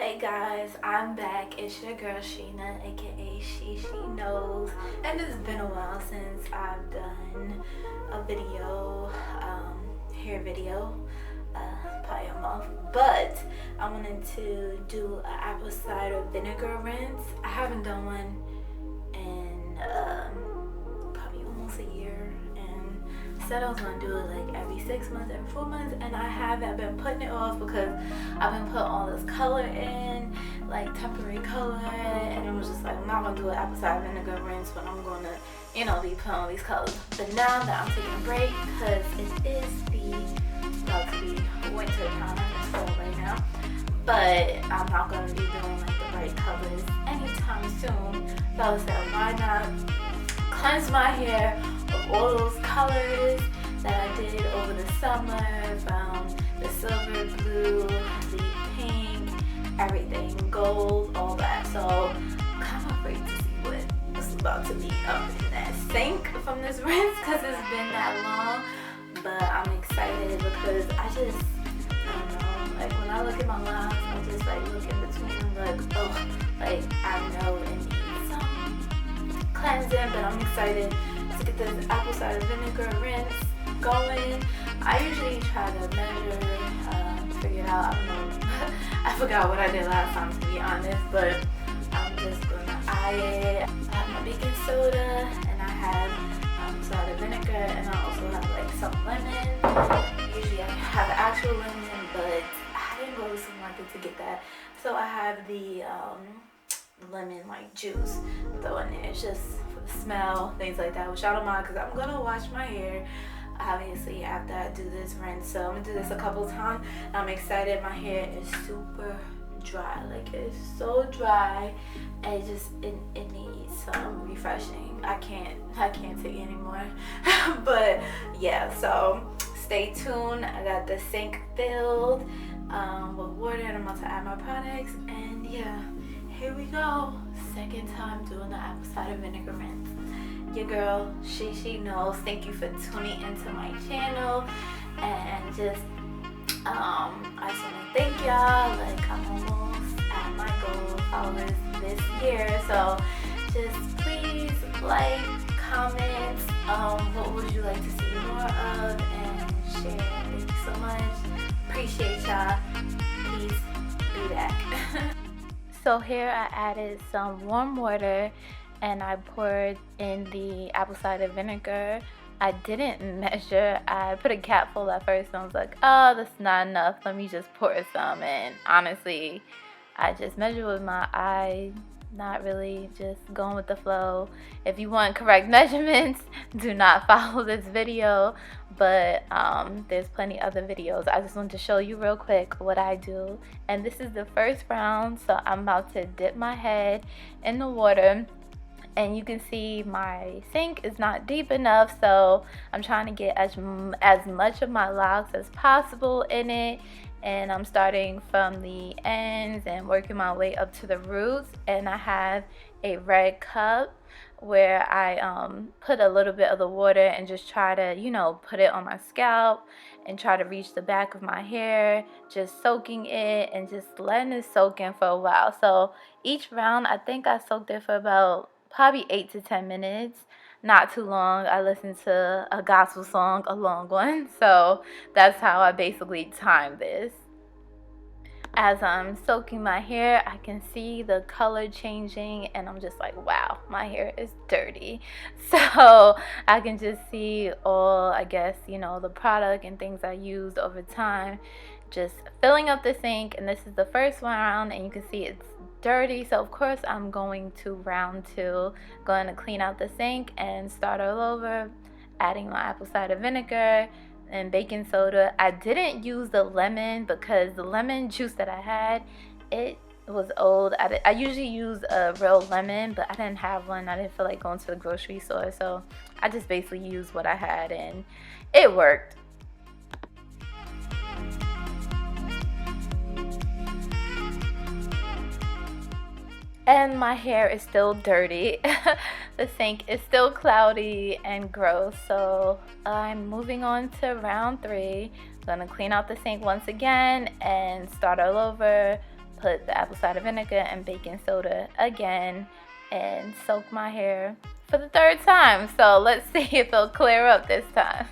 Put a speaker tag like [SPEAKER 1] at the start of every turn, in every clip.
[SPEAKER 1] Hey guys, I'm back. It's your girl Sheena, aka She Knows, and it's been a while since I've done a video, hair video, probably a month, but I wanted to do an apple cider vinegar rinse. I haven't done one in probably almost a year, and said I was gonna do it like every 6 months, every 4 months, and I haven't. I've been putting it off because I've been putting all this color in, like temporary color, and it was just like, I'm not gonna do an apple cider vinegar rinse when I'm gonna, be putting all these colors. But now that I'm taking a break, because it is about to be winter time, it's fall right now, but I'm not gonna be doing like the bright colors anytime soon. So I said, why not cleanse my hair of all those colors that I did over the summer, from the silver, blue, the pink, everything, gold, all that. So I'm kind of afraid to see what's about to be up in that sink from this rinse, because it's been that long. But I'm excited because I don't know, like when I look at my locks, I just like look in between them like, oh, like I know it needs some cleansing, but I'm excited to get this apple cider vinegar rinse going. I usually try to measure, figure it out. I don't know. I forgot what I did last time, to be honest, but I'm just gonna eye it. I have my baking soda, and I have cider vinegar, and I also have like some lemon. Usually I have actual lemon, but I didn't go to the supermarket to get that. So I have the lemon like juice throw in there. It's just for the smell, things like that, which I don't mind because I'm gonna wash my hair obviously after I do this rinse. So I'm gonna do this a couple times. I'm excited. My hair is super dry, like it's so dry, and it needs some refreshing. I can't take it anymore. But yeah, so stay tuned. I got the sink filled with water, and I'm about to add my products, and yeah, here we go. Second time doing the apple cider vinegar rinse. Your girl she knows. Thank you for tuning into my channel, and just I just want to thank y'all. Like, I'm almost at my goal of followers this year, so just please like, comment, what would you like to see more of, and share. Thank you so much. Appreciate y'all. Peace. Be back. So here I added some warm water, and I poured in the apple cider vinegar. I didn't measure. I put a cap full at first, and I was like, oh, that's not enough. Let me just pour some. And honestly, I just measured with my eye, not really, just going with the flow. If you want correct measurements, do not follow this video. But there's plenty other videos. I just wanted to show you real quick what I do. And this is the first round, so I'm about to dip my head in the water. And you can see my sink is not deep enough, so I'm trying to get as much of my locks as possible in it. And I'm starting from the ends and working my way up to the roots. And I have a red cup where I put a little bit of the water and just try to, put it on my scalp and try to reach the back of my hair, just soaking it and just letting it soak in for a while. So each round, I think I soaked it for about probably 8 to 10 minutes. Not too long. I listened to a gospel song, a long one. So that's how I basically timed this. As I'm soaking my hair, I can see the color changing, and I'm just like, wow, my hair is dirty. So I can just see all, I guess, the product and things I used over time, just filling up the sink. And this is the first round, and you can see it's dirty. So of course I'm going to round 2, going to clean out the sink and start all over, adding my apple cider vinegar and baking soda. I didn't use the lemon because the lemon juice that I had, it was old. I usually use a real lemon, but I didn't have one. I didn't feel like going to the grocery store, so I just basically used what I had, and it worked. And my hair is still dirty. The sink is still cloudy and gross. So I'm moving on to round 3. I'm gonna clean out the sink once again and start all over, put the apple cider vinegar and baking soda again and soak my hair for the third time. So let's see if it'll clear up this time.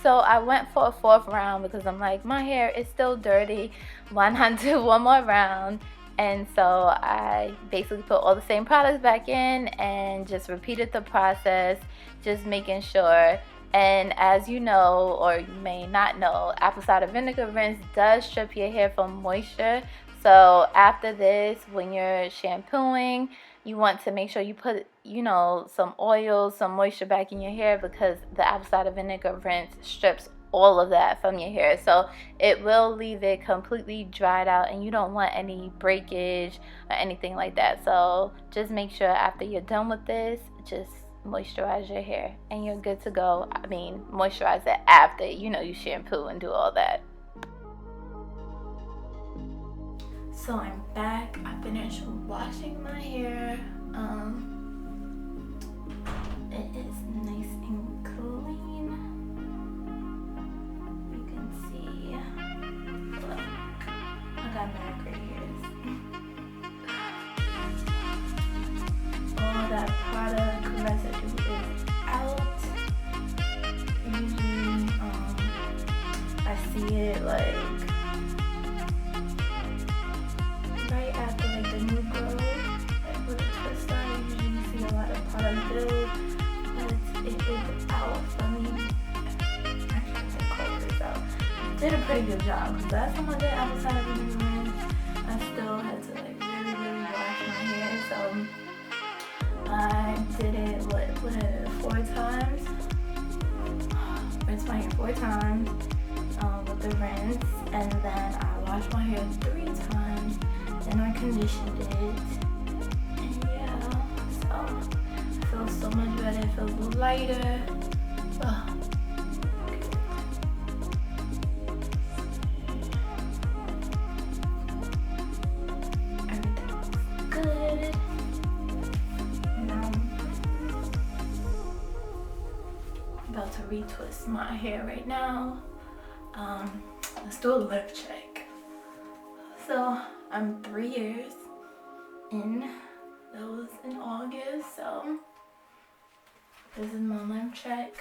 [SPEAKER 1] So I went for a fourth round because I'm like, my hair is still dirty. Why not do one more round? And so I basically put all the same products back in and just repeated the process, just making sure. And as you know, or you may not know, apple cider vinegar rinse does strip your hair from moisture. So after this, when you're shampooing, you want to make sure you put, some oil, some moisture back in your hair, because the apple cider vinegar rinse strips all of that from your hair. So it will leave it completely dried out, and you don't want any breakage or anything like that. So just make sure after you're done with this, just moisturize your hair and you're good to go. I mean, moisturize it after you shampoo and do all that. So I'm back. I finished washing my hair. It is nice and clean. You can see. Look, I got mad gray hairs. All that product residue is out. Usually, I see it like right after the new grow, like with a twist on. Usually you see a lot of product build, but it is out for me. Actually, the color is out. Did a pretty good job, because last time I did apple cider vinegar rinse, I still had to really wash my hair. So I did it 4 times. Rinsed my hair 4 times with the rinse, and then I washed my hair 3 times. Then I conditioned it, and yeah, so it feels so much better. It feels lighter. Oh. Everything's good. Now I'm about to retwist my hair right now. Let's do a lip check. So I'm 3 years in. That was in August, so this is my lip check.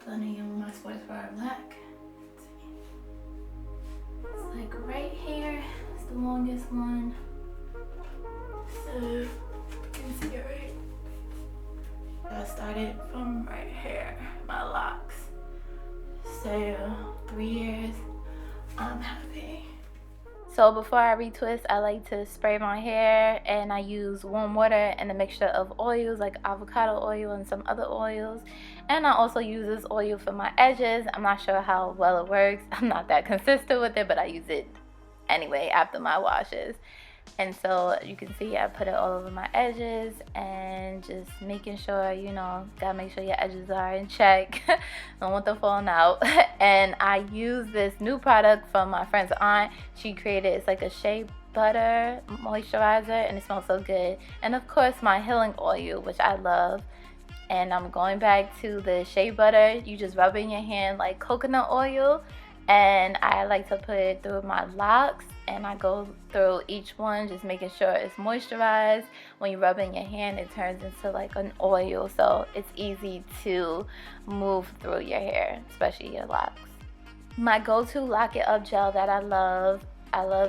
[SPEAKER 1] Blending in with my sports bra black. It's like right here. It's the longest one. So you can see it right. I started from right here, my locks. So 3 years, I'm happy. So before I retwist, I like to spray my hair, and I use warm water and a mixture of oils like avocado oil and some other oils. And I also use this oil for my edges. I'm not sure how well it works. I'm not that consistent with it, but I use it anyway after my washes. And so you can see I put it all over my edges, and just making sure, gotta make sure your edges are in check. Don't want them falling out. And I use this new product from my friend's aunt. She created, it's like a shea butter moisturizer, and it smells so good. And of course my healing oil, which I love. And I'm going back to the shea butter. You just rub it in your hand like coconut oil. And I like to put it through my locks, and I go through each one, just making sure it's moisturized. When you rub it in your hand, it turns into like an oil, so it's easy to move through your hair, especially your locks. My go-to lock it up gel that I love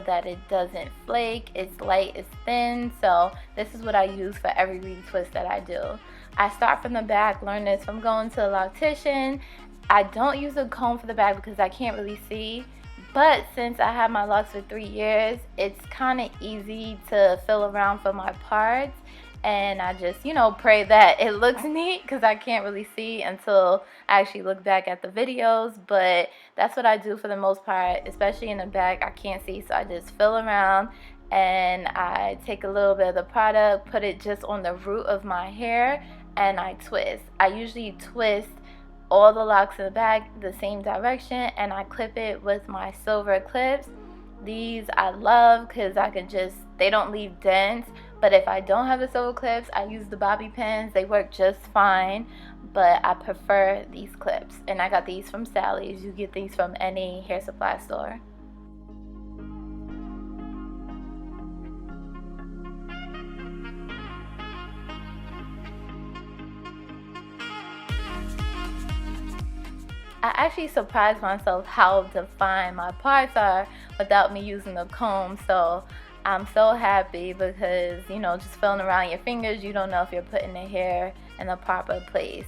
[SPEAKER 1] that it doesn't flake, it's light, it's thin. So this is what I use for every retwist that I do. I start from the back, learn this from going to a loctician. I don't use a comb for the back because I can't really see, but since I have my locks for 3 years, it's kind of easy to feel around for my parts, and I just pray that it looks neat, because I can't really see until I actually look back at the videos. But that's what I do for the most part, especially in the back. I can't see, so I just feel around, and I take a little bit of the product, put it just on the root of my hair, and I twist. I usually twist all the locks in the back the same direction, and I clip it with my silver clips. These I love because they don't leave dents, But if I don't have the silver clips, I use the bobby pins. They work just fine, but I prefer these clips. And I got these from Sally's. You get these from any hair supply store. I actually surprised myself how defined my parts are without me using a comb. So I'm so happy because, you know, just feeling around your fingers, you don't know if you're putting the hair in the proper place.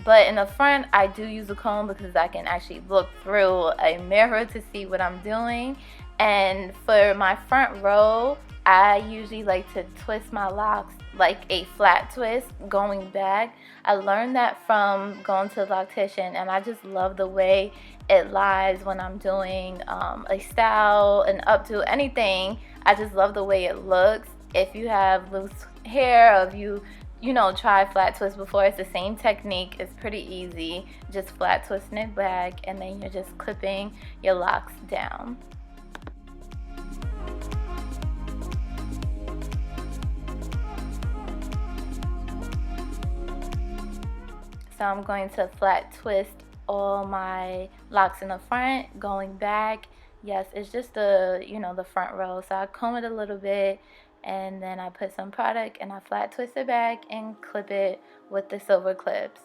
[SPEAKER 1] But in the front, I do use a comb because I can actually look through a mirror to see what I'm doing. And for my front row, I usually like to twist my locks like a flat twist going back. I learned that from going to the loctician, and I just love the way it lies when I'm doing a style, an updo, anything. I just love the way it looks. If you have loose hair, or if you know, try flat twist before, it's the same technique. It's pretty easy. Just flat twisting it back, and then you're just clipping your locks down. So I'm going to flat twist all my locks in the front, going back. Yes, it's just the, you know, the front row. So I comb it a little bit, and then I put some product and I flat twist it back and clip it with the silver clips.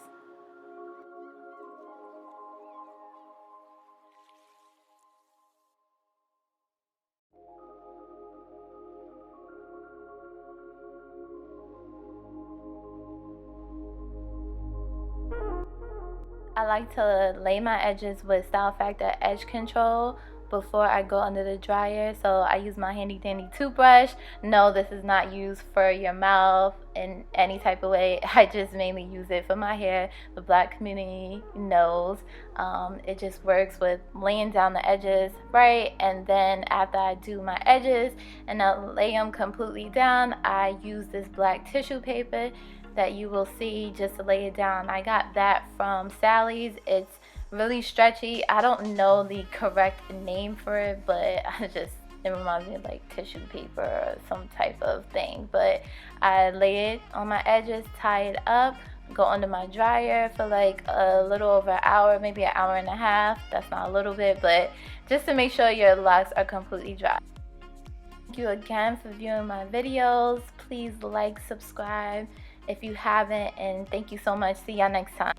[SPEAKER 1] I like to lay my edges with Style Factor Edge Control before I go under the dryer. So I use my handy dandy toothbrush. No, this is not used for your mouth in any type of way. I just mainly use it for my hair. The black community knows. It just works with laying down the edges right, and then after I do my edges and I lay them completely down, I use this black tissue paper that you will see just to lay it down. I got that from Sally's. It's really stretchy. I don't know the correct name for it, but it reminds me of like tissue paper or some type of thing. But I lay it on my edges, tie it up, go under my dryer for like a little over an hour, maybe an hour and a half. That's not a little bit, but just to make sure your locks are completely dry. Thank you again for viewing my videos. Please like, subscribe if you haven't, and thank you so much. See y'all next time.